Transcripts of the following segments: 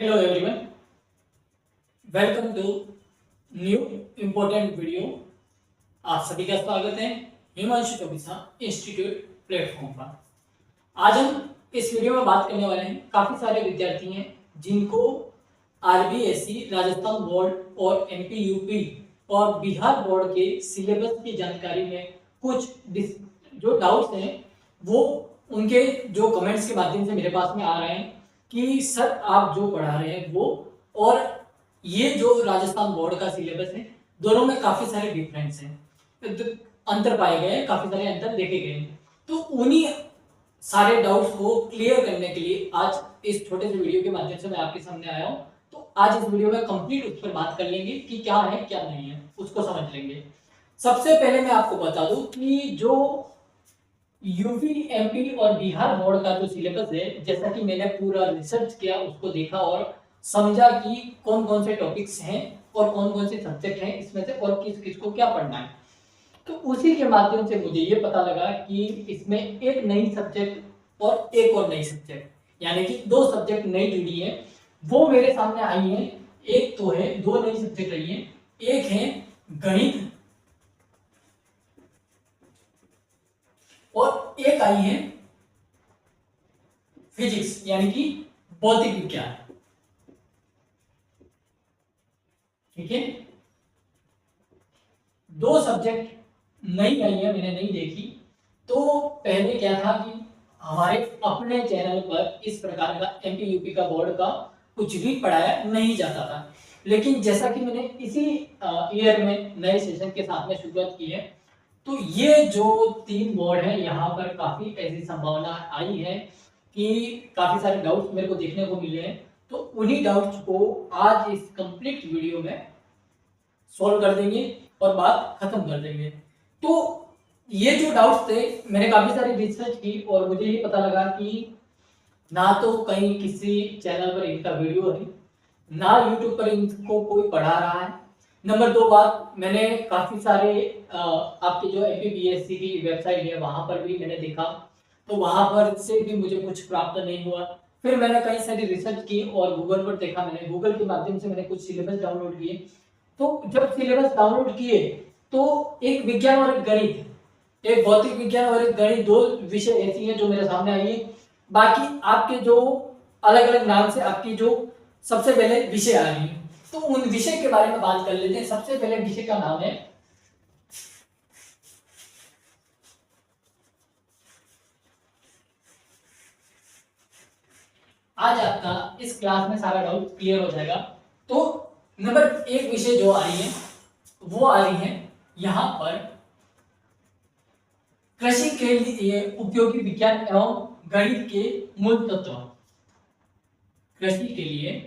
Hello everyone, welcome to new important video. आप सभी का स्वागत है हिमांशु चौबीसा इंस्टीट्यूट प्लेटफॉर्म पर। आज हम इस वीडियो में बात करने वाले हैं, काफ़ी सारे विद्यार्थी हैं जिनको आरबीएसई, राजस्थान बोर्ड और एमपी यूपी और बिहार बोर्ड के सिलेबस की जानकारी में कुछ जो डाउट्स हैं वो उनके जो कमेंट्स के माध्यम से मेरे पास में आ रहे हैं कि सर आप जो पढ़ा रहे हैं वो और ये जो राजस्थान बोर्ड का सिलेबस है दोनों में काफ़ी सारे डिफरेंस हैं, अंतर पाए गए हैं, काफ़ी सारे अंतर देखे गए हैं। तो उन्हीं सारे डाउट्स को क्लियर करने के लिए आज इस छोटे से वीडियो के माध्यम से मैं आपके सामने आया हूँ। तो आज इस वीडियो में कंप्लीट उस पर बात कर लेंगे कि क्या है क्या नहीं है, उसको समझ लेंगे। सबसे पहले मैं आपको बता दूं कि जो यूपी, एमपी और बिहार बोर्ड का जो सिलेबस है, जैसा कि मैंने पूरा रिसर्च किया, उसको देखा और समझा कि कौन कौन से टॉपिक्स हैं और कौन कौन से सब्जेक्ट हैं इसमें से और किस किस को क्या पढ़ना है, तो उसी के माध्यम से मुझे ये पता लगा कि इसमें एक नई सब्जेक्ट और एक और नई सब्जेक्ट यानी कि दो सब्जेक्ट नई जुड़ी है, वो मेरे सामने आई है। एक तो है, दो नई सब्जेक्ट रही है, एक है गणित और एक आई है फिजिक्स यानी कि भौतिक विज्ञान। ठीक है, दो सब्जेक्ट नई आई है, मैंने नहीं देखी। तो पहले क्या था कि हमारे अपने चैनल पर इस प्रकार का एमपी यूपी का बोर्ड का कुछ भी पढ़ाया नहीं जाता था, लेकिन जैसा कि मैंने इसी ईयर में नए सेशन के साथ में शुरुआत की है, तो ये जो तीन बोर्ड है यहाँ पर काफ़ी ऐसी संभावना आई है कि काफ़ी सारे डाउट्स मेरे को देखने को मिले हैं। तो उन्हीं डाउट्स को आज इस कंप्लीट वीडियो में सॉल्व कर देंगे और बात खत्म कर देंगे। तो ये जो डाउट्स थे, मैंने काफ़ी सारी रिसर्च की और मुझे ये पता लगा कि ना तो कहीं किसी चैनल पर इनका वीडियो है, ना यूट्यूब पर इनको कोई पढ़ा रहा है। नंबर दो बात, मैंने काफ़ी सारे आपके जो एमपीबीएससी की वेबसाइट है वहाँ पर भी मैंने देखा, तो वहाँ पर से भी मुझे कुछ प्राप्त नहीं हुआ। फिर मैंने कई सारी रिसर्च की और गूगल पर देखा, मैंने गूगल के माध्यम से मैंने कुछ सिलेबस डाउनलोड किए। तो जब सिलेबस डाउनलोड किए तो एक विज्ञान और एक गणित, एक भौतिक विज्ञान और एक गणित, दो विषय ऐसी हैं जो मेरे सामने आई है। बाकी आपके जो अलग अलग नाम से आपकी जो सबसे पहले विषय आ रही है, तो उन विषय के बारे में बात कर लेते हैं। सबसे पहले विषय का नाम है आज आपका इस क्लास में सारा डाउट क्लियर हो जाएगा। तो नंबर एक विषय जो आ रही है वो आ रही है यहां पर कृषि के लिए उपयोगी विज्ञान एवं गणित के मूल तत्व। कृषि के लिए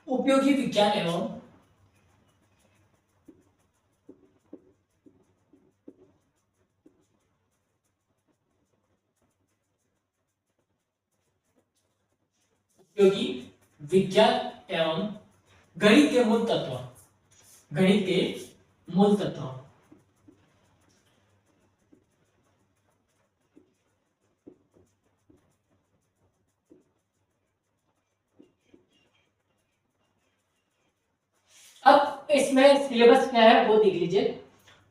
उपयोगी विज्ञान एवं उपयोगी विज्ञान एवं गणित के मूल तत्व। गणित के मूल तत्व। अब इसमें सिलेबस क्या है वो देख लीजिए।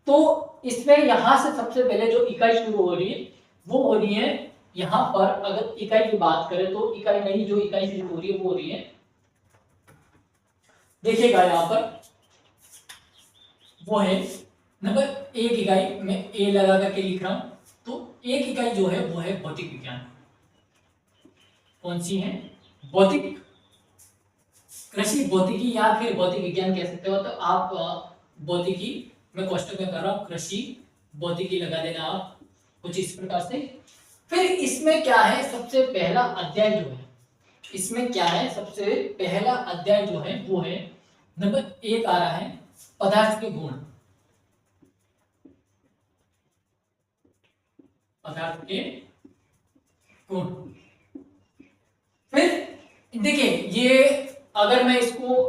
तो इसमें यहां से सबसे पहले जो इकाई शुरू हो रही है वो हो रही है यहां पर, अगर इकाई की बात करें तो इकाई नहीं, जो इकाई शुरू हो रही है वो हो रही है, देखिएगा यहां पर वो है नंबर एक इकाई, मैं ए लगा करके लिख रहा हूं। तो एक इकाई जो है वो है भौतिक विज्ञान। कौन सी है? भौतिक, कृषि भौतिकी या फिर भौतिक विज्ञान कह सकते हो। तो आप भौतिकी, मैं क्वेश्चन में कर रहा हूँ, कृषि भौतिकी लगा देना आप कुछ इस प्रकार से। फिर इसमें क्या है, सबसे पहला अध्याय जो है, इसमें क्या है, सबसे पहला अध्याय जो है वो है नंबर एक आ रहा है पदार्थ के गुण। पदार्थ के गुण। फिर देखिए, ये अगर मैं इसको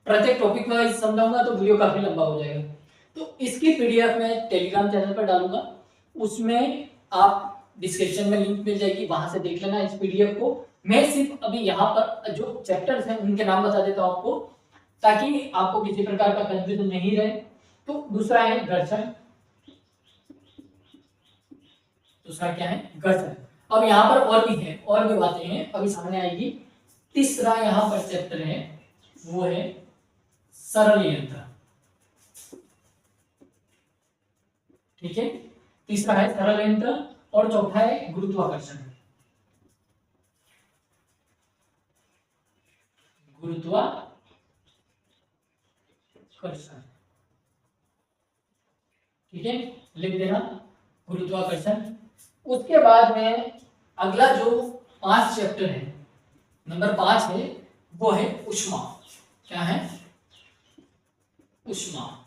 प्रत्येक टॉपिक वाइज समझाऊंगा तो वीडियो काफी लंबा हो जाएगा। तो इसकी पीडीएफ मैं टेलीग्राम चैनल पर डालूंगा, उसमें आप डिस्क्रिप्शन में लिंक मिल जाएगी, वहां से देख लेना इस पीडीएफ को। मैं सिर्फ अभी यहाँ पर जो चैप्टर्स हैं उनके नाम बता देता हूँ आपको, ताकि आपको किसी प्रकार का कंफ्यूजन नहीं रहे। तो दूसरा है घर्षण, दूसरा क्या है घर्षण। अब यहाँ पर और भी है, और भी बातें हैं अभी सामने आएगी। तीसरा यहाँ पर चैप्टर है वो है सरल यंत्र, ठीक है। तीसरा है सरल यंत्र और चौथा है गुरुत्वाकर्षण। गुरुत्वाकर्षण, ठीक है, लिख देना गुरुत्वाकर्षण। उसके बाद में अगला जो 5 चैप्टर है, नंबर 5 है वो है ऊष्मा। क्या है? ऊष्मा,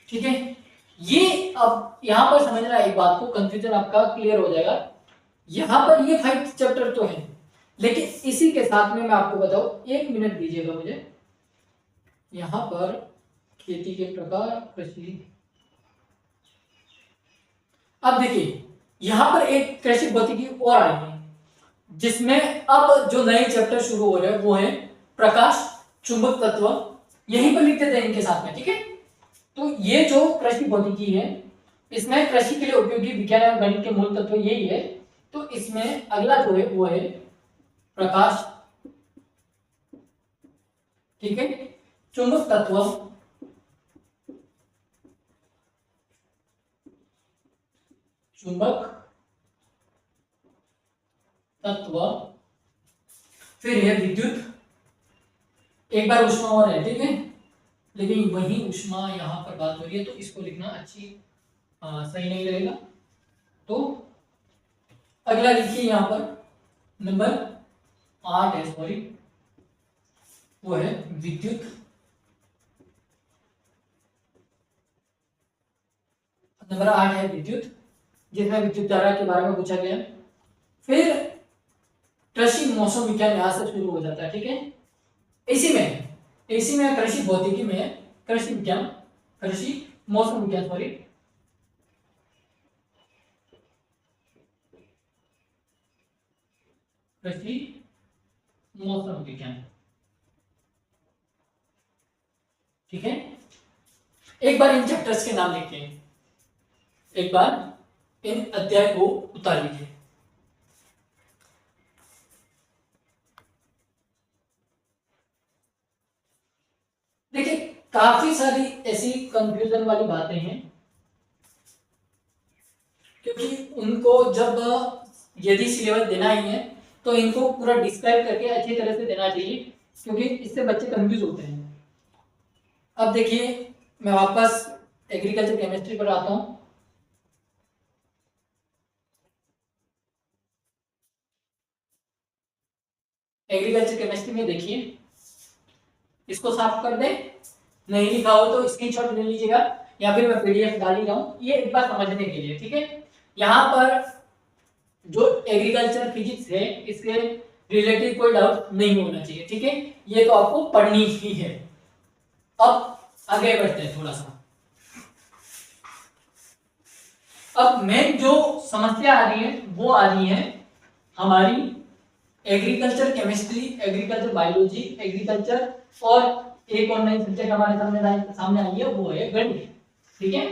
ठीक है। ये अब यहां पर समझना एक बात को, कंफ्यूजन आपका क्लियर हो जाएगा। यहां पर ये 5 चैप्टर तो है, लेकिन इसी के साथ में मैं आपको बताऊं, 1 मिनट दीजिएगा मुझे। यहां पर खेती के प्रकार, कृषि, अब देखिए यहां पर एक कृषि भौतिकी और आई है, जिसमें अब जो नए चैप्टर शुरू हो रहे हैं वो है प्रकाश चुंबक तत्व। यहीं पर लिख देते हैं इनके साथ में, ठीक है। तो ये जो कृषि भौतिकी है, इसमें कृषि के लिए उपयोगी विज्ञान और गणित के मूल तत्व यही है। तो इसमें अगला जो है वो है प्रकाश, ठीक है, चुंबक तत्व, चुंबक तत्व, फिर है विद्युत, एक बार ऊष्मा और है, ठीक है, लेकिन वही ऊष्मा यहां पर बात हो रही है तो इसको लिखना सही नहीं रहेगा। तो अगला लिखिए यहां पर नंबर 8 है, सॉरी, वो है विद्युत। नंबर 8 है विद्युत, जिसमें विद्युत धारा के बारे में पूछा गया। फिर कृषि मौसम विज्ञान यहां से शुरू हो जाता है, ठीक है। इसी में कृषि भौतिकी में कृषि विज्ञान, कृषि मौसम विज्ञान, सॉरी, कृषि मौसम विज्ञान, ठीक है। एक बार इन चैप्टर्स के नाम लिखिए, एक बार इन अध्याय को उतार लीजिए। देखिए काफी सारी ऐसी कंफ्यूजन वाली बातें हैं, क्योंकि उनको जब यदि सिलेबस देना ही है तो इनको पूरा डिस्क्राइब करके अच्छी तरह से देना चाहिए, क्योंकि इससे बच्चे कंफ्यूज होते हैं। अब देखिए मैं वापस एग्रीकल्चर केमिस्ट्री पर आता हूं। एग्रीकल्चर केमिस्ट्री में देखिए, इसको साफ कर दें, नहीं लिखा हो तो स्क्रीनशॉट ले लीजिएगा, या फिर मैं पीडीएफ डाल ही रहा हूं, ये एक बार समझने के लिए, ठीक है। यहां पर जो एग्रीकल्चर फिजिक्स है इसके रिलेटेड कोई डाउट नहीं होना चाहिए, ठीक है, ये तो आपको पढ़नी ही है। अब आगे बढ़ते हैं थोड़ा सा। अब मेन जो समस्या आ रही है वो आ रही है हमारी agriculture chemistry, agriculture biology, agriculture, और एक और नई सब्जेक्ट हमारे सामने आई है वो है गणित, ठीक है।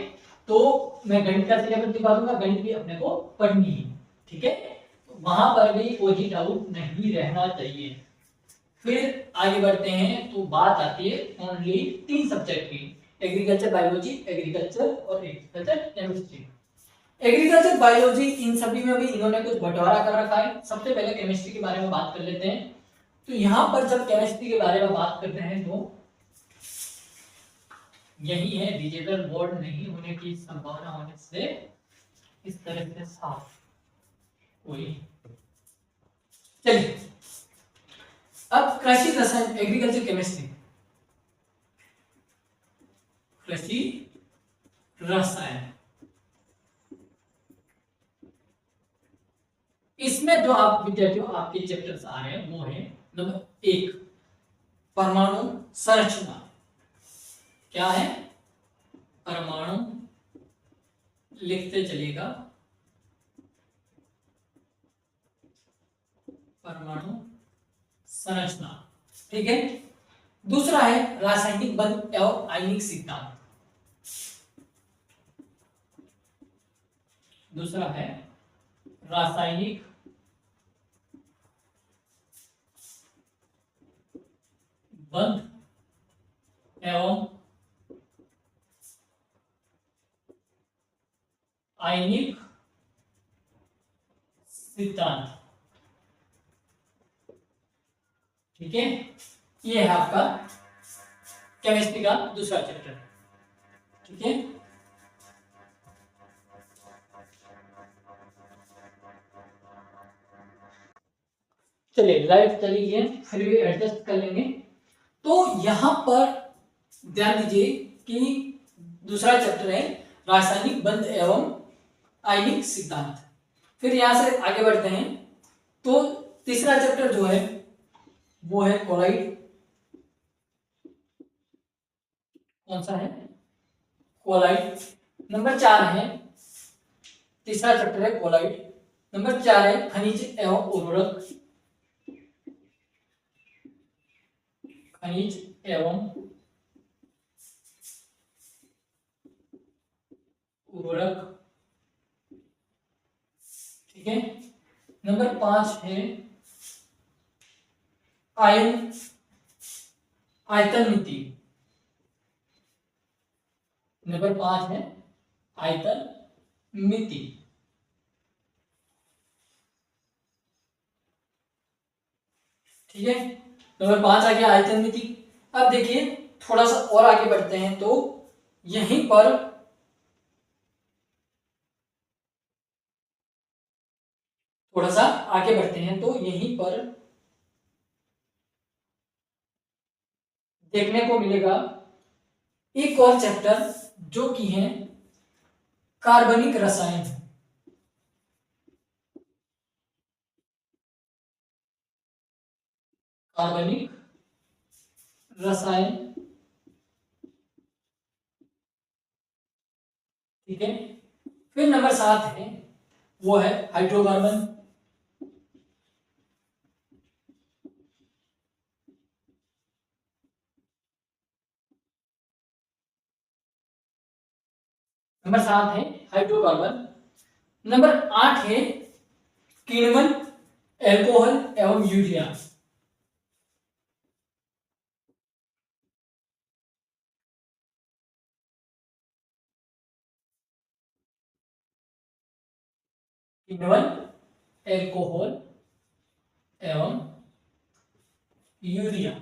तो मैं गणित का सिलेबस दिखा दूंगा, गणित भी अपने को पढ़नी है, ठीक है। वहां पर भी कोई डाउट नहीं रहना चाहिए। फिर आगे बढ़ते हैं तो बात आती है ओनली 3 सब्जेक्ट की, एग्रीकल्चर बायोलॉजी, एग्रीकल्चर और एग्रीकल्चर केमिस्ट्री। एग्रीकल्चर बायोलॉजी, इन सभी में भी इन्होंने कुछ बंटवारा कर रखा है। सबसे पहले केमिस्ट्री के बारे में बात कर लेते हैं। तो यहां पर जब केमिस्ट्री के बारे में बात करते हैं तो यही है, डिजिटल बोर्ड नहीं होने की संभावना होने से इस तरह से साफ हुई। चलिए अब कृषि रसायन, एग्रीकल्चर केमिस्ट्री, कृषि रसायन, इसमें जो आप विद्यार्थियों आपके चैप्टर्स आ रहे हैं वो है नंबर 1 परमाणु संरचना। क्या है? लिखते चलिएगा। परमाणु संरचना, ठीक है। दूसरा है रासायनिक बंध एवं आयनिक सिद्धांत। दूसरा है रासायनिक बंध एवं आयनिक सिद्धांत, ठीक है। ये है आपका केमिस्ट्री का दूसरा चैप्टर, ठीक है। चलिए लाइव चलिए, फिर भी एडजस्ट कर लेंगे। तो यहां पर ध्यान दीजिए कि दूसरा चैप्टर है रासायनिक बंध एवं आयनिक सिद्धांत। फिर यहां से आगे बढ़ते हैं तो तीसरा चैप्टर जो है वो है कोलाइड। कौन सा है? कोलाइड। नंबर 4 है, तीसरा चैप्टर है कोलाइड। नंबर 4 है खनिज एवं उर्वरक। खनिज एवं उर्वरक, ठीक है। नंबर 5 है आयतन मिति। नंबर 5 है आयतन मिति, ठीक है। नंबर 5 आ गया आयतन मिति। अब देखिए थोड़ा सा और आगे बढ़ते हैं तो यहीं पर थोड़ा सा आगे बढ़ते हैं तो यहीं पर देखने को मिलेगा एक और चैप्टर जो कि है कार्बनिक रसायन। कार्बनिक रसायन, ठीक है। फिर नंबर 7 है वो है हाइड्रोकार्बन। नंबर 7 है हाइड्रोकार्बन। नंबर 8 है किण्वन, एल्कोहल एवं यूरिया। किण्वन, एल्कोहल एवं यूरिया,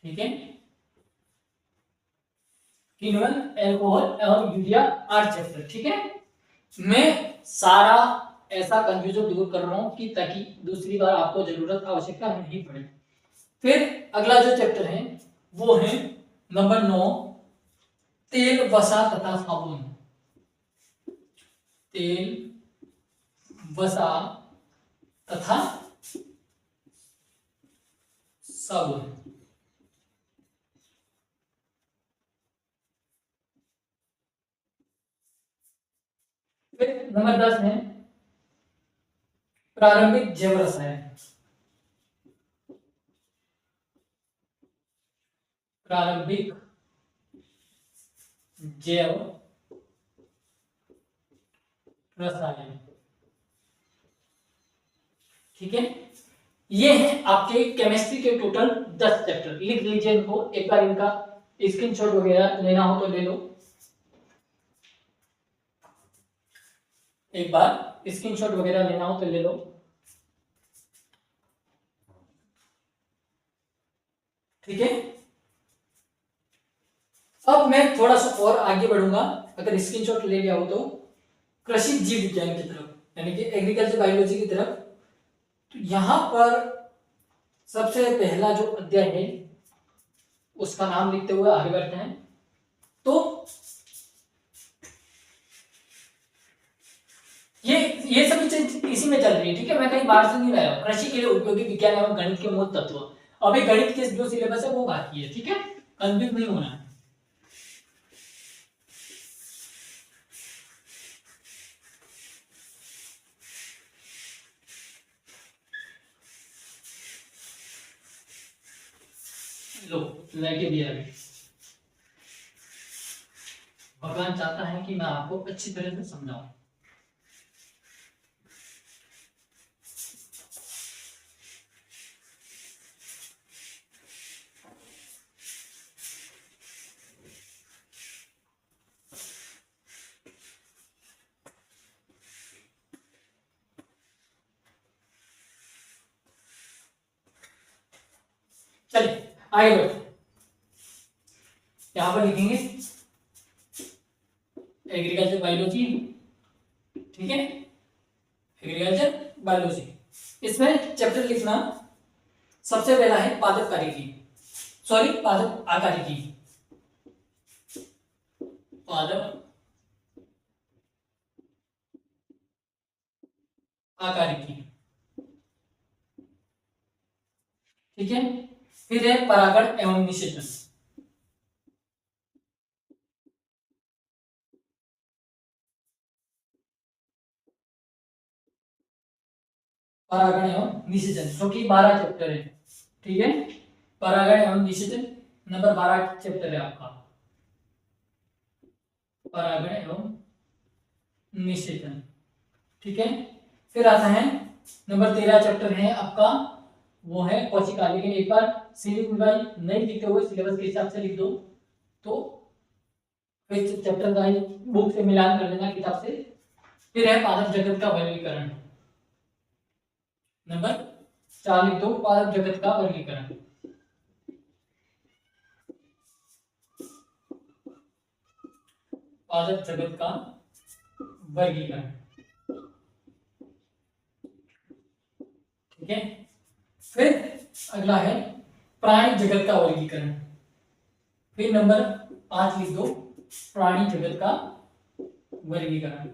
ठीक है। किण्वन, एल्कोहल एवं यूरिया 8 चैप्टर, ठीक है। मैं सारा ऐसा कंफ्यूजन दूर कर रहा हूं कि ताकि दूसरी बार आपको जरूरत आवश्यकता नहीं पड़े। फिर अगला जो चैप्टर है वो है नंबर 9 तेल, वसा तथा साबुन। तेल, वसा तथा साबुन, फिर नंबर 10 है प्रारंभिक जैव रसायन। प्रारंभिक जैव रसायन, ठीक है। ये है आपके केमिस्ट्री के टोटल 10 चैप्टर। लिख लीजिए इनको, एक बार इनका स्क्रीनशॉट वगैरह लेना हो तो ले लो, एक बार स्क्रीनशॉट वगैरह लेना हो तो ले लो, ठीक है। अब मैं थोड़ा सा और आगे बढ़ूंगा, अगर स्क्रीनशॉट ले लिया हो तो कृषि जीव विज्ञान की तरफ, यानी कि एग्रीकल्चर बायोलॉजी की तरफ। तो यहां पर सबसे पहला जो अध्याय है उसका नाम लिखते हुए आगे बढ़ते हैं। तो ये सभी चीज इसी में चल रही है, ठीक है। मैं कहीं बाहर से नहीं लाया। कृषि के लिए उपयोगी विज्ञान एवं गणित के मूल तत्व, अभी गणित के जो सिलेबस है वो बाकी है, ठीक है। कंफ्यूज नहीं होना है। लो लेके दिया अभी। भगवान चाहता है कि मैं आपको अच्छी तरह से समझाऊं। चलिए आगे बढ़ते। यहां पर लिखेंगे एग्रीकल्चर बायोलॉजी, ठीक है, एग्रीकल्चर बायोलॉजी। इसमें चैप्टर लिखना सबसे पहला है पादप कार्यकी, सॉरी पादप आकारिकी, पादप आकारिकी, ठीक है। फिर है परागण एवं निषेचन, परागण एवं निषेचन, जो कि 12 चैप्टर है, ठीक है। परागण एवं निषेचन नंबर 12 चैप्टर है आपका, परागण एवं निषेचन, ठीक है। फिर आता है नंबर 13 चैप्टर है आपका, वो है कोशिका। लेकिन एक बार सीरीज नहीं लिखते हुए सिलेबस के हिसाब से लिख दो, तो फिर चैप्टर का बुक से मिलान कर देना किताब से। फिर है पादप जगत का वर्गीकरण, नंबर 4 लिख दो, पादप जगत का वर्गीकरण। पादप जगत का वर्गीकरण, ठीक है। फिर अगला है प्राणी जगत का वर्गीकरण, फिर नंबर 5 लिख दो, प्राणी जगत का वर्गीकरण।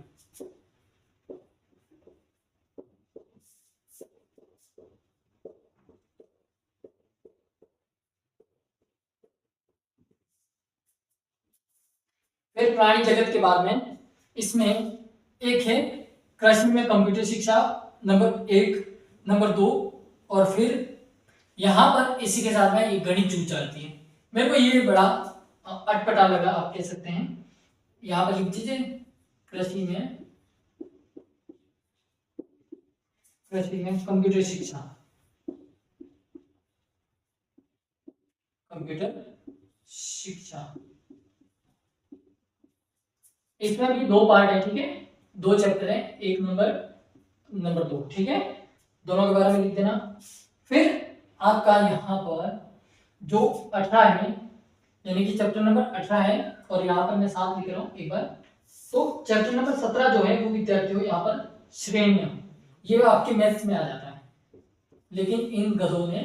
फिर प्राणी जगत के बाद में इसमें एक है कृषि में कंप्यूटर शिक्षा, नंबर 1, नंबर 2, और फिर यहां पर इसी के साथ में एक गणित जूझ जाती है। मेरे को ये बड़ा अटपटा लगा, आप कह सकते हैं। यहां पर लिख दीजिए कृषि में कंप्यूटर शिक्षा, कंप्यूटर शिक्षा। इसमें भी 2 पार्ट है, ठीक है, 2 चैप्टर है, 1 नंबर, नंबर 2, ठीक है। दोनों के बारे में लिख देना। फिर आपका यहाँ पर जो 18 है, यानी कि चैप्टर नंबर 18 है, और यहाँ पर मैं 7 लिख रहा हूँ एक बार। तो चैप्टर नंबर 17 जो है वो विद्यार्थियों यहाँ पर श्रेणियां, ये आपके मैथ्स में आ जाता है, लेकिन इन गधों ने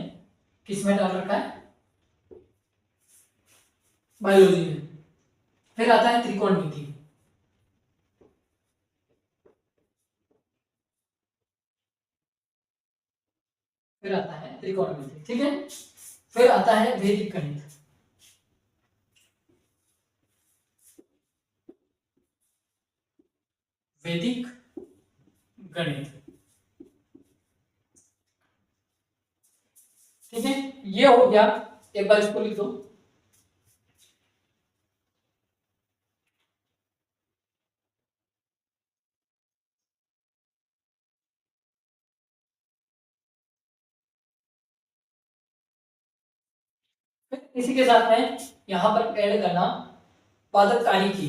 किस में डाल रखा है, बायोलॉजी में। फिर आता है त्रिकोणमिति, फिर आता है त्रिकोणमिति, ठीक है। फिर आता है वैदिक गणित, वैदिक गणित, ठीक है। ये हो गया, एक बार इसको लिख दो। फिर इसी के साथ में यहां पर ऐड करना पादप कार्यकी,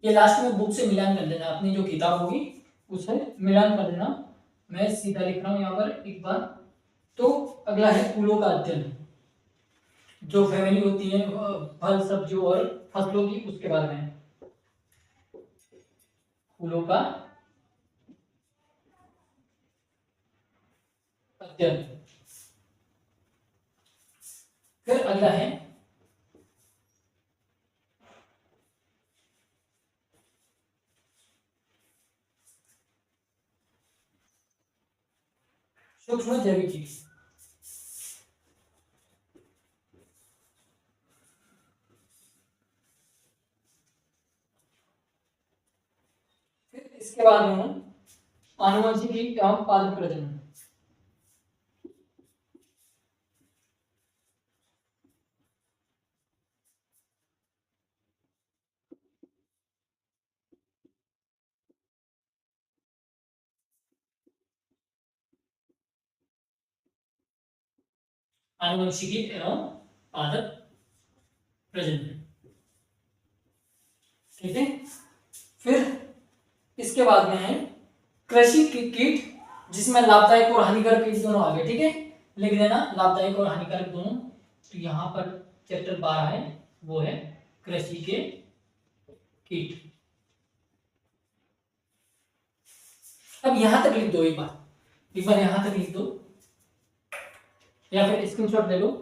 ये लास्ट में बुक से मिलान कर देना, अपनी जो किताब होगी उसे मिलान कर देना। मैं सीधा लिख रहा हूं यहाँ पर एक बार। तो अगला है फूलों का अध्ययन, जो फैमिली होती है फल सब्जियों और फसलों की, उसके बारे में फूलों का अध्ययन। फिर अगला है सूक्ष्म जैविकी, फिर इसके बाद में आनुवंशिकी एवं पादप प्रजनन। आनुवंशिकी एवं पादप प्रजनन, ठीक है। फिर इसके बाद में है कृषि कीट, जिसमें लाभदायक और हानिकारक कीट दोनों आ गए, ठीक है। लिख देना लाभदायक और हानिकारक दोनों। तो यहाँ पर चैप्टर 12 है, वो है कृषि के कीट। अब यहां तक लिख दो, एक बार यहां तक लिख दो, या फिर स्क्रीनशॉट ले लो।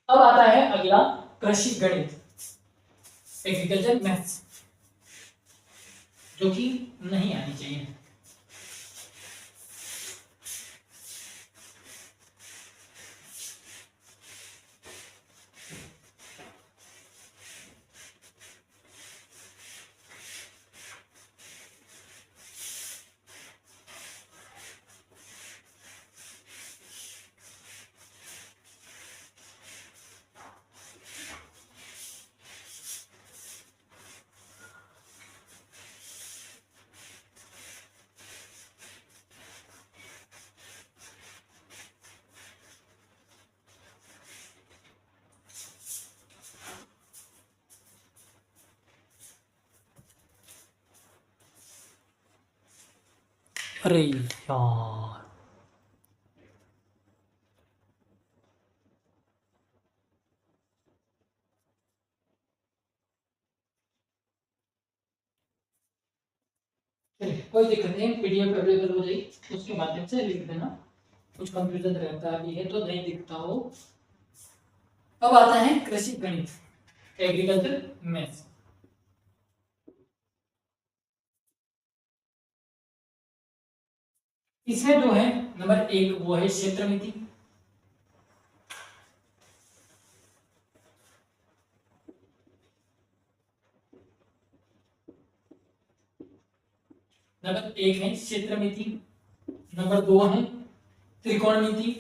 अब आता है अगला कृषि गणित, एग्रीकल्चर मैथ्स, जो कि नहीं आनी चाहिए। अरे यार, कोई दिक्कत नहीं, पीडीएफ अवेलेबल हो जाएगी, उसके माध्यम से लिख देना। कुछ कंफ्यूजन रहता भी है तो नहीं दिखता हो। अब आता है कृषि गणित, एग्रीकल्चर मैथ्स। इसमें जो है नंबर 1 वो है क्षेत्र मिति। नंबर 1 है क्षेत्र मिति, नंबर 2 है त्रिकोणमिति,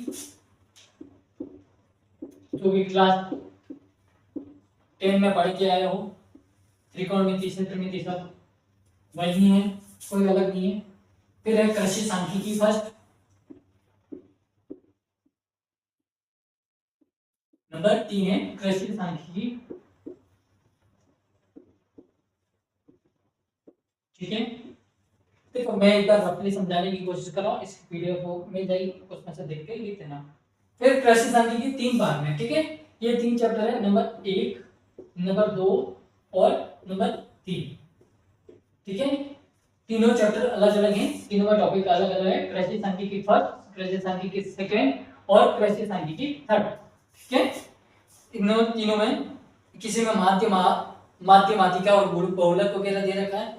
जो भी क्लास 10 में पढ़ के आए हो। त्रिकोणमिति, क्षेत्रमिति सब वही है, कोई अलग नहीं है। फिर है कृषि सांख्यिकी फर्स्ट, नंबर 3 है कृषि सांख्यिकी, ठीक है। देखो मैं एक बार रफली समझाने की कोशिश कर रहा हूँ, इस पीडीएफ को मिल जाएगी, उसमें से देख के लिख देना। फिर कृषि सांख्यिकी 3 भाग में, ठीक है। ये 3 चैप्टर है, नंबर 1, नंबर 2 और नंबर 3, ठीक है। तीनों चैप्टर अलग अलग हैं, तीनों का टॉपिक अलग अलग है। कृषि सांख्यिकी फर्स्ट, कृषि सांख्यिकी सेकंड और कृषि सांख्यिकी थर्ड, ठीक है। इन तीनों में किसी में माध्य माध्यिका और बहुलक वगैरह दे रखा है,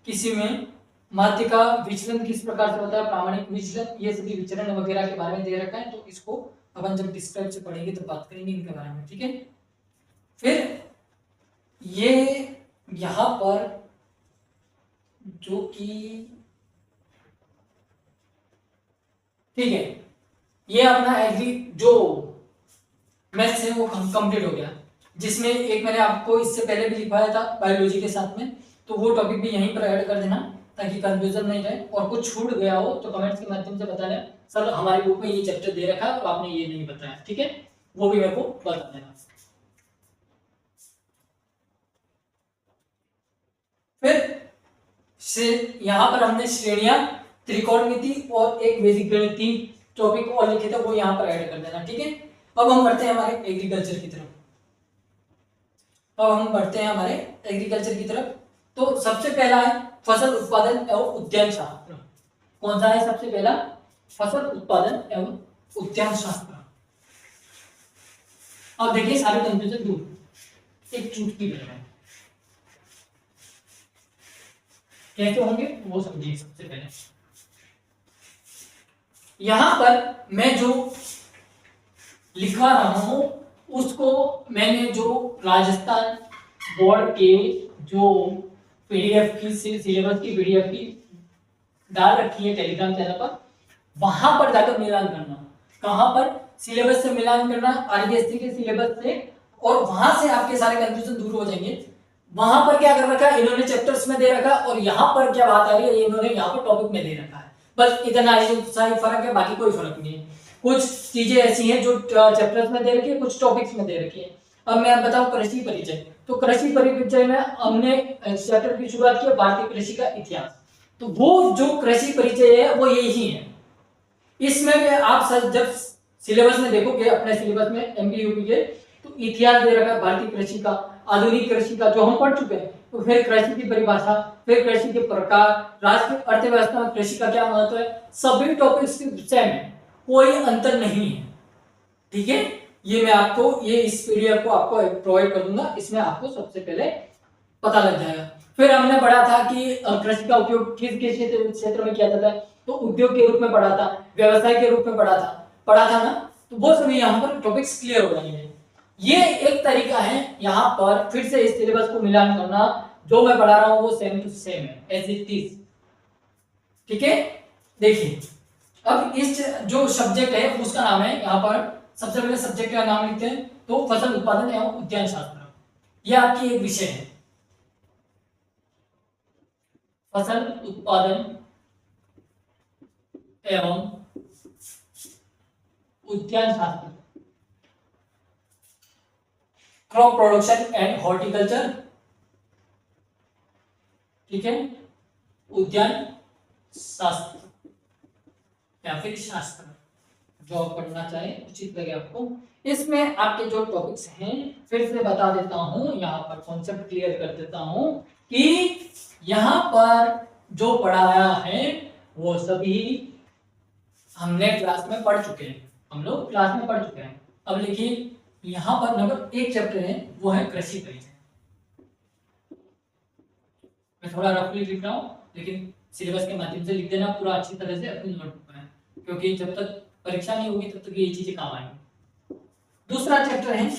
किसी में माध्य का विचलन किस प्रकार से होता है, प्रामाणिक विचलन, ये सभी विचलन वगैरह के बारे में दे रखा है। तो इसको अपन जब डिस्क्राइब से पढ़ेंगे तो बात करेंगे इनके बारे में, ठीक है। फिर ये यहाँ पर जो कि ठीक है, ये अपना एग्री जो मैथ्स है वो कंप्लीट हो गया, जिसमें एक मैंने आपको इससे पहले भी लिखवाया था बायोलॉजी के साथ में, तो वो टॉपिक भी यहीं पर ऐड कर देना ताकि कंफ्यूजन नहीं रहे। और कुछ छूट गया हो तो कमेंट्स के माध्यम से बता दें, सर हमारी बुक में ये चैप्टर दे रखा है तो आपने ये नहीं बताया, ठीक है, वो भी मेरे को बता देना। फिर से यहाँ पर हमने श्रेणियां, त्रिकोणमिति और एक वैदिक गणितीय टॉपिक और लिखे थे, वो यहाँ पर ऐड कर देना, ठीक है। अब हम बढ़ते हैं हमारे एग्रीकल्चर की तरफ। तो सबसे पहला है फसल उत्पादन एवं उद्यान शास्त्र। कौन सा है सबसे पहला? फसल उत्पादन एवं उद्यान शास्त्र। अब देखिए सारे कंफ्यूजन दूर, एक चुटकी में कैसे होंगे वो समझिए। सबसे पहले यहां पर मैं जो लिखवा रहा हूं उसको मैंने जो राजस्थान बोर्ड के जो पीडीएफ की सिलेबस की पीडीएफ की डाल रखी है टेलीग्राम चैनल पर, वहां पर जाकर मिलान करना। कहां पर? सिलेबस से मिलान करना, आरबीएससी के सिलेबस से, और वहां से आपके सारे कंफ्यूजन दूर हो जाएंगे। वहां पर क्या कर रखा है इन्होंने, चैप्टर्स में दे रखा, और यहाँ पर क्या बात आ रही है इन्होंने यहाँ पर टॉपिक में दे रखा है। बस इतना सा ही फर्क है, बाकी कोई फर्क नहीं है। कुछ चीजें ऐसी हैं जो चैप्टर्स में दे रखी है, कुछ टॉपिक्स में दे रखी है। अब मैं बताऊं कृषि परिचय। तो कृषि परिचय में हमने चैप्टर की शुरुआत की भारतीय कृषि का इतिहास। तो वो जो कृषि परिचय है वो यही है। इसमें भी आप जब सिलेबस में देखोगे अपने सिलेबस में एमपी यूपी के, तो इतिहास दे रखा है भारतीय कृषि का, आधुनिक कृषि का जो हम पढ़ चुके हैं। तो फिर कृषि की परिभाषा, फिर कृषि के प्रकार, राष्ट्रीय अर्थव्यवस्था में कृषि का क्या महत्व है, सभी टॉपिक्स सेम है, कोई अंतर नहीं है। ठीक है, ये मैं आपको ये इस पीडीएफ को आपको प्रोवाइड कर दूंगा, इसमें आपको सबसे पहले पता लग जाएगा। फिर हमने पढ़ा था कि कृषि का उपयोग किस किस क्षेत्र में किया जाता है, तो उद्योग के रूप में पढ़ा था, व्यवसाय के रूप में पढ़ा था ना। तो वो सभी यहाँ पर टॉपिक्स क्लियर हो जाएंगे। ये एक तरीका है यहाँ पर फिर से इस सिलेबस को मिलान करना, जो मैं पढ़ा रहा हूँ वो सेम टू सेम है, एज इट इज। ठीक है, देखिए अब इस जो सब्जेक्ट है उसका नाम है, यहाँ पर सबसे पहले सब्जेक्ट का नाम लिखते हैं, तो फसल उत्पादन एवं उद्यान शास्त्र। यह आपकी एक विषय है, फसल उत्पादन एवं उद्यान शास्त्र, क्रॉप प्रोडक्शन एंड हॉर्टिकल्चर। ठीक है, उद्यान शास्त्र या फिर शास्त्र, जो आप पढ़ना चाहें उचित लगे आपको। इसमें आपके जो टॉपिक्स हैं फिर से बता देता हूं, यहाँ पर कॉन्सेप्ट क्लियर कर देता हूं कि यहाँ पर जो पढ़ाया है वो सभी हमने क्लास में पढ़ चुके हैं, हम लोग क्लास में पढ़ चुके हैं। अब लिखिए यहाँ पर नंबर 1 चैप्टर है वो है कृषि परिचय। मैं थोड़ा रफली लिख रहा हूँ, लेकिन सिलेबस के माध्यम से लिख देना पूरा अच्छी तरह से अपनी नोटबुक में, क्योंकि जब तक परीक्षा नहीं होगी तब तक ये चीजें काम आएंगी। दूसरा चैप्टर है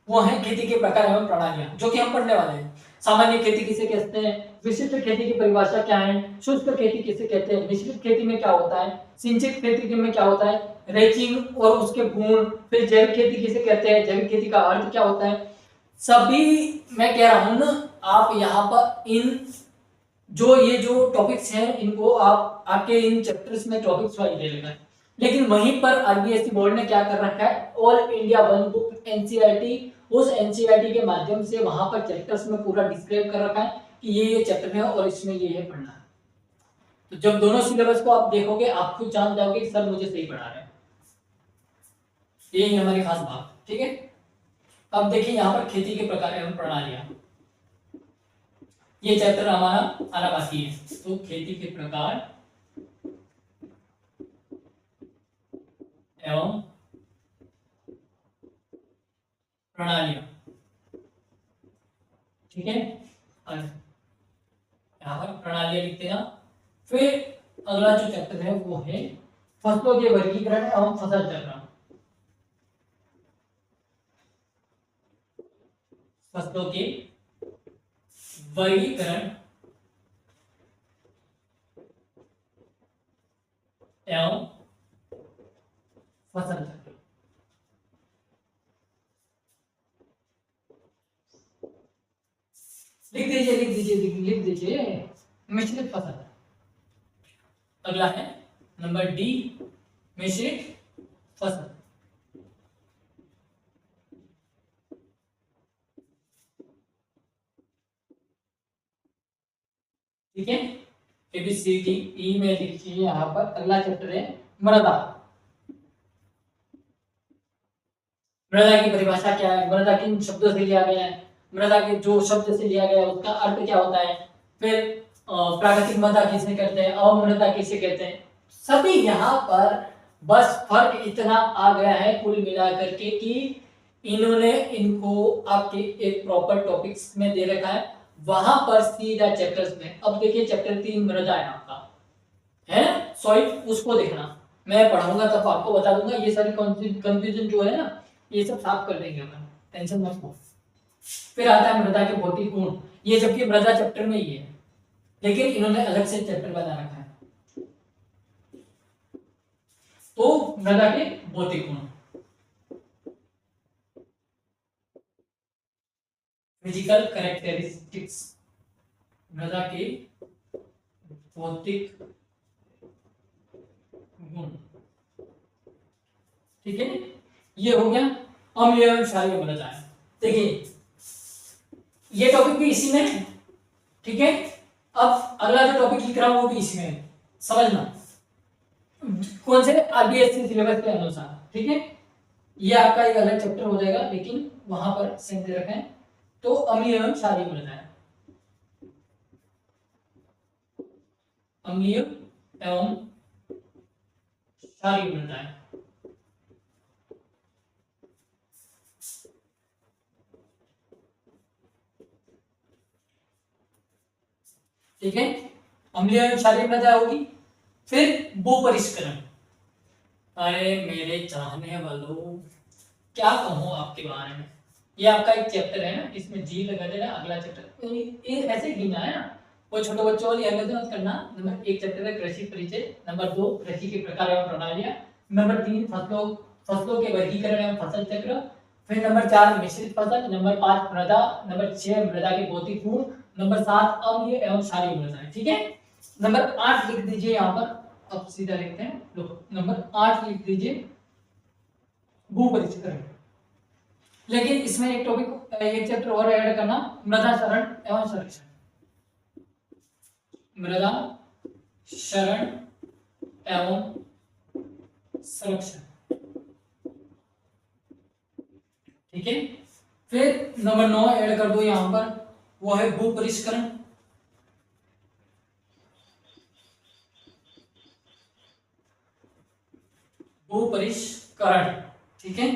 वो है खेती के प्रकार एवं प्रणालियां, जो कि हम पढ़ने वाले हैं। सामान्य खेती किसे कहते हैं, विशिष्ट खेती की परिभाषा क्या है, शुष्क खेती किसे कहते हैं, मिश्रित खेती में क्या होता है, सिंचित खेती में क्या होता है, रेचिंग और उसके गुण, फिर जैविक खेती किसे कहते हैं, जैविक खेती का अर्थ क्या होता है। सभी मैं कह रहा हूं ना, आप यहाँ पर इन ये जो टॉपिक्स हैं इनको आप आपके इन चैप्टर्स में टॉपिक्स वाइज दे लेना है। लेकिन वहीं पर आरबीएससी बोर्ड ने क्या कर रखा है, all India one book NCERT, उस एनसीईआरटी के माध्यम से वहां पर चैप्टर्स में पूरा डिस्क्राइब कर रखा है कि ये चैप्टर है और इसमें ये है पढ़ना है। तो जब दोनों सिलेबस को आप देखोगे आप खुद जान जाओगे कि सर मुझे सही पढ़ा रहे हैं। यही हमारी खास बात। ठीक है, अब देखिए यहाँ पर खेती के प्रकार एवं प्रणालियां, ये चैप्टर हमारा आना बाकी है। तो खेती के प्रकार एवं प्रणालियां, ठीक है, यहाँ पर प्रणालियां लिखते हैं। फिर अगला जो चैप्टर है वो है फसलों के वर्गीकरण एवं फसल चक्र। फसलों के वर्गीकरण एवं फसल चक्र। लिख दीजिए मिश्रित फसल। अगला है नंबर डी, मिश्रित फसल। ठीक है, एबीसीडी ई में लिखिए यहाँ पर। अगला चैप्टर है मृदा। मृदा की परिभाषा क्या है, मृदा किन शब्दों से लिया गया है, मृदा के जो शब्द से लिया गया है उसका अर्थ क्या होता है, फिर प्राकृतिक मृदा किसे कहते हैं, अमृदा किसे कहते हैं, सभी यहाँ पर बस फर्क इतना आ गया है कुल मिलाकर के कि इन्होंने इनको आपके एक प्रॉपर टॉपिक्स में दे रखा है, वहां पर सीधा चैप्टर्स में। अब देखिए चैप्टर 3 मृदा है आपका, है सॉइल, उसको देखना, मैं पढ़ाऊंगा तब आपको बता दूंगा, ये सारी कंफ्यूजन जो है ना ये सब साफ कर देंगे अपन, टेंशन मत लो। फिर आता है मृदा के भौतिक गुण, ये जबकि मृदा चैप्टर में ही है लेकिन इन्होंने अलग से चैप्टर बना रखा है। तो मृदा के भौतिक गुण, फिजिकल कैरेक्टरिस्टिक्स, मृदा के भौतिक गुण, ठीक है, ये हो गया अम्लीय एवं क्षारीय मृदा है। देखिए ये टॉपिक भी इसी में है, ठीक है। अब अगला जो टॉपिक लिख रहा हूं वो भी इसी में है, समझना कौन से आरबीएससी सिलेबस के अनुसार, ठीक है। ये आपका एक अलग चैप्टर हो जाएगा लेकिन वहां पर सेम दे रखे हैं। तो अम्लीय एवं क्षारीय मृदा है, अम्लीय एवं क्षारीय मृदा है, ठीक है। अम्लीय एवं क्षारीय मृदा होगी। फिर भूपरिष्करण, अरे मेरे चाहने वालों क्या कहूं आपके बारे में, ये आपका एक चैप्टर है ना, इसमें जी लगा देना, अगला चैप्टर ये ऐसे गिना है ना, वो छोटे बच्चों वाली हरकत मत करना। नंबर 1 चैप्टर है कृषि परिचय, नंबर 2 कृषि के प्रकार एवं प्रणालियां, नंबर 3 फसलों के वर्गीकरण एवं फसल चक्र, फिर नंबर 4 मिश्रित फसल, नंबर 5 मृदा, नंबर 6 मृदा के भौतिक गुण, नंबर 7 अम्लीय एवं क्षारीय मृदा, ठीक है। नंबर 8 लिख दीजिए यहाँ पर, अब सीधा लिखते हैं, लो नंबर 8 लिख दीजिए भूपरिष्करण। लेकिन इसमें एक टॉपिक एक चैप्टर और ऐड करना, मृदा शरण एवं संरक्षण, मृदा शरण एवं संरक्षण, ठीक है। फिर नंबर 9 ऐड कर दो यहां पर, वो है भूपरिष्करण, भूपरिष्करण, ठीक है।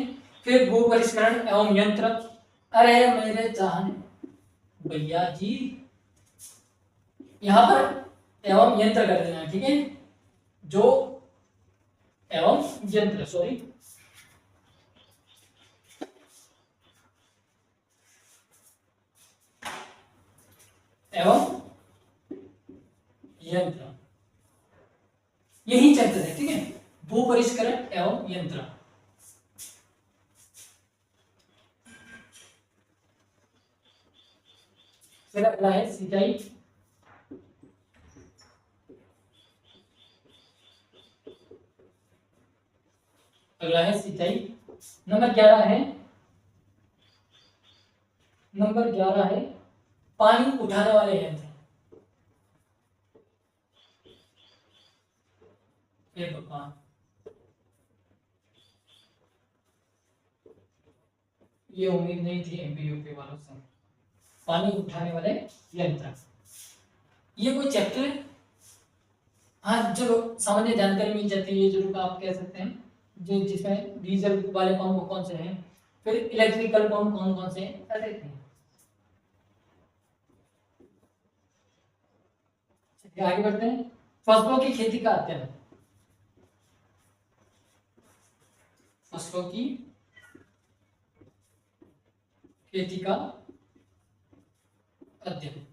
फिर भूपरिष्करण एवं यंत्र, अरे मेरे चाहने भैया जी यहां पर एवं यंत्र कर देना, ठीक है, जो एवं यंत्र, सॉरी एवं यंत्र, यही चैप्टर है, ठीक है, भूपरिष्करण एवं यंत्र। फिर अगला है सिंचाई, अगला है सिंचाई। नंबर 11 है, नंबर 11 है पानी उठाने वाले यंत्र, ये उम्मीद नहीं थी एमपी यूपी वालों से, पानी उठाने वाले यंत्र, ये कोई चैप्टर है, हाँ चलो सामान्य जानकारी मिल जाती है, ये जरूर आप कह सकते हैं, जो जिसमें डीजल वाले पंप कौन से हैं, फिर इलेक्ट्रिकल पंप कौन कौन से हैं, अरे आगे बढ़ते हैं। फसलों की खेती का अध्ययन, फसलों की खेती का अध्ययन,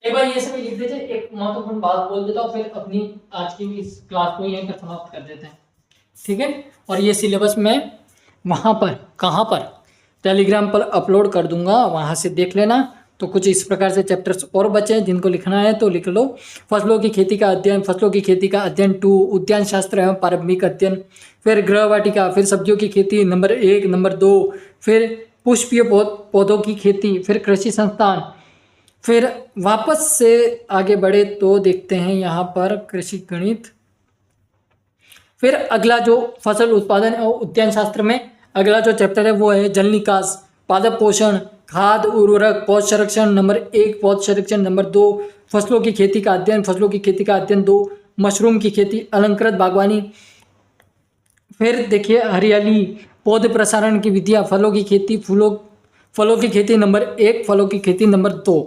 एक बार ये सभी लिख देते, एक महत्वपूर्ण बात बोल देता हूँ, फिर अपनी आज की इस क्लास को यहीं पर समाप्त कर देते हैं, ठीक है। और ये सिलेबस मैं वहाँ पर कहाँ पर टेलीग्राम पर अपलोड कर दूंगा, वहाँ से देख लेना। तो कुछ इस प्रकार से चैप्टर्स और बचे हैं, जिनको लिखना है तो लिख लो। फसलों की खेती का अध्ययन, फसलों की खेती का अध्ययन 2, उद्यान शास्त्र एवं प्रारंभिक अध्ययन, फिर गृह वाटिका, फिर सब्जियों की खेती नंबर 1, नंबर 2, फिर पुष्पीय पौधों की खेती, फिर कृषि संस्थान, फिर वापस से आगे बढ़े तो देखते हैं यहाँ पर कृषि गणित। फिर अगला जो फसल उत्पादन और उद्यान शास्त्र में अगला जो चैप्टर है वो है जल निकास, पादप पोषण, खाद उर्वरक, पौध संरक्षण नंबर 1, पौध संरक्षण नंबर 2, फसलों की खेती का अध्ययन, फसलों की खेती का अध्ययन 2, मशरूम की खेती, अलंकृत बागवानी। फिर देखिए हरियाली, पौध प्रसारण की विधियाँ, फलों की खेती, फलों की खेती नंबर 1, फलों की खेती नंबर 2।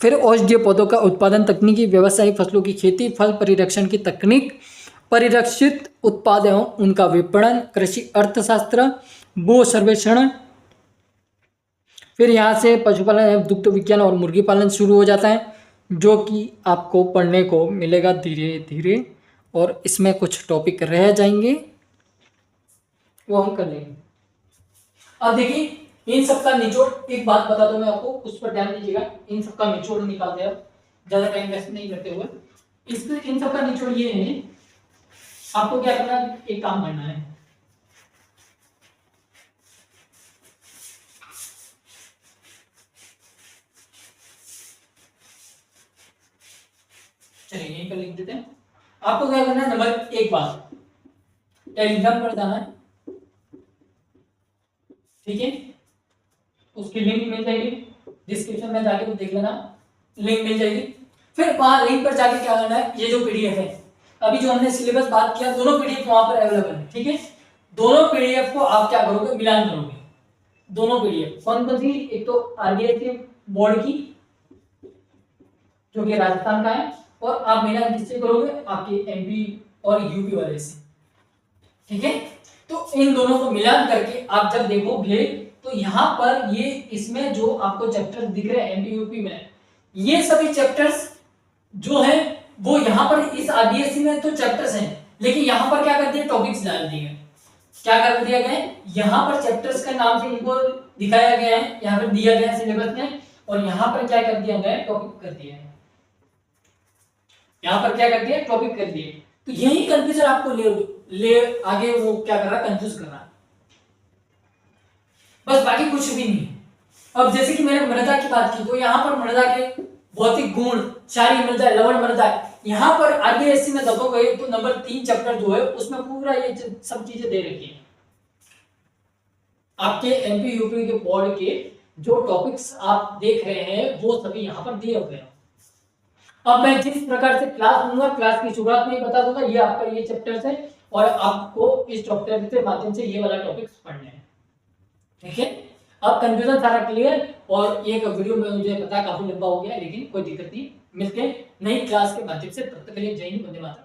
फिर औषधीय पौधों का उत्पादन, तकनीकी, व्यावसायिक फसलों की खेती, फल परिरक्षण की तकनीक, परिरक्षित उत्पाद एवं उनका विपणन, कृषि अर्थशास्त्र, भू सर्वेक्षण। फिर यहाँ से पशुपालन एवं दुग्ध विज्ञान और मुर्गी पालन शुरू हो जाता है, जो कि आपको पढ़ने को मिलेगा धीरे धीरे, और इसमें कुछ टॉपिक रह जाएंगे वो हम कर लेंगे। अब देखिए इन सबका निचोड़, एक बात बता दूं मैं आपको, उस पर ध्यान दीजिएगा। इन सबका निचोड़ निकालते हैं, ज्यादा टाइम वेस्ट नहीं करते हुए। इन सबका निचोड़ ये है, आपको क्या करना है, एक काम करना है। चलिए यहीं पर लिख देते हैं। आपको क्या करना है, नंबर 1 बात, टेलीग्राम पर जाना है, ठीक है। उसकी लिंक मिल जाएगी डिस्क्रिप्शन में, जाके देख लेना, लिंक मिल जाएगी। फिर वहां लिंक पर जाके क्या करना है, ये जो पीडीएफ है, अभी जो हमने सिलेबस बात किया, दोनों पीडीएफ वहां पर अवेलेबल है, ठीक है। दोनों पीडीएफ को आप क्या करोगे, मिलान करोगे। दोनों पीडीएफ कौन कौन सी, एक तो आरबीआई बोर्ड की जो कि राजस्थान का है, और आप मिलान किससे करोगे, आपके एमपी और यूपी वाले से, ठीक है। तो इन दोनों को मिलान करके आप जब देखोगे तो यहाँ पर ये इसमें जो आपको चैप्टर दिख रहे हैं एमपी यूपी में, ये सभी चैप्टर्स जो है वो यहाँ पर इस आरबीएससी में तो चैप्टर्स हैं, लेकिन यहाँ पर क्या कर दिया, टॉपिक्स डाल दिए गए। क्या कर दिया गया, यहाँ पर चैप्टर्स के नाम से इनको दिखाया गया है, यहाँ पर दिया गया है सिलेबस में, और यहाँ पर क्या कर दिया गया, टॉपिक कर दिया है। यहाँ पर क्या कर दिया, टॉपिक कर दिए। तो यही कंफ्यूजन आपको ले आगे वो क्या कर रहा है, कंफ्यूज कर रहा है, बस बाकी कुछ भी नहीं। अब जैसे कि मैंने मृदा की बात की, तो यहाँ पर मृदा के भौतिक गुण, क्षारीय मृदा, लवण मृदा, यहाँ पर आरबीएससी में देखोगे तो नंबर 3 चैप्टर जो है उसमें पूरा ये सब चीजें दे रखी है। आपके एमपी यूपी के बोर्ड के जो टॉपिक्स आप देख रहे हैं वो सभी यहाँ पर दिए हुए हैं। अब मैं जिस प्रकार से क्लास लूंगा, क्लास की शुरुआत में ही बता दूंगा ये आपका ये चैप्टर्स है, और आपको इस चैप्टर के माध्यम से ये वाला टॉपिक्स पढ़ने हैं, ठीक है। अब कंफ्यूजन सारा क्लियर, और एक वीडियो में मुझे पता काफी लंबा हो गया, लेकिन कोई दिक्कत नहीं, मिलते हैं नई क्लास के माध्यम से। तब तक के लिए जय हिंद, वंदे मातरम।